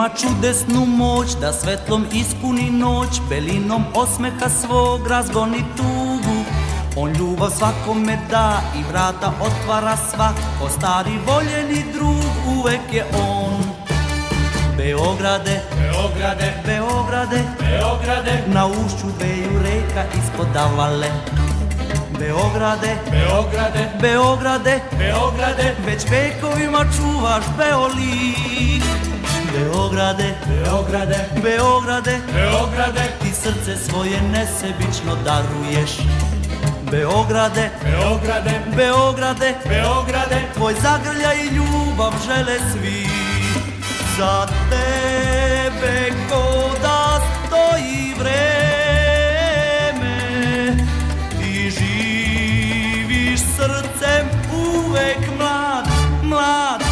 ima čudesnu moć da svetlom ispuni noć, belinom osmeha svog razgoni tugu. On ljubav svakome da i vrata otvara svako, stari voljeni drug uvek je on. Beograde, Beograde, Beograde, Beograde, na ušću dveju reka ispod Avale. Beograde, Beograde, Beograde, Beograde, već vekovima čuvaš Beolik. Beograde, Beograde, Beograde, Beograde, ti srce svoje nesebično daruješ. Beograde, Beograde, Beograde, Beograde, tvoj zagrljaj i ljubav žele svi. Za tebe ko da stoji vreme, ti živiš srcem uvek mlad, mlad.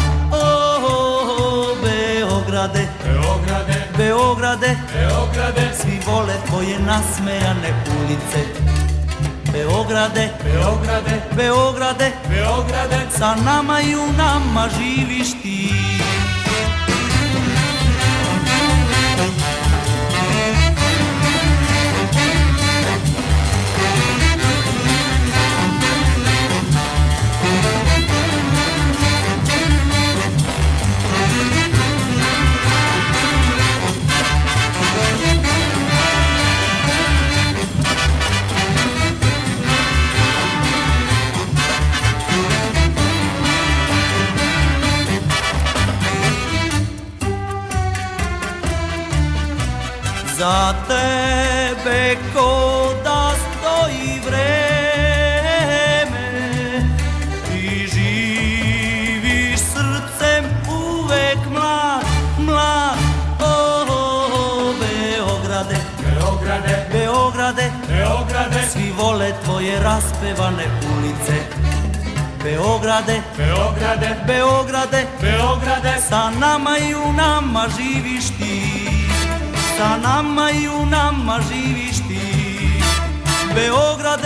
Beograde, Beograde, Beograde, Beograde, svi vole tvoje nasmejane ulice. Beograde, Beograde, Beograde, Beograde, sa nama i u nama živiš ti. Za tebe ko da stoji vreme, ti živiš srcem uvek mlad, mlad. Beograde, Beograde, Beograde, Beograde, svi vole tvoje raspevane ulice. Beograde, Beograde, Beograde, Beograde, sa nama i u nama živiš ti. Sa nama i u nama živiš ti. Beograde,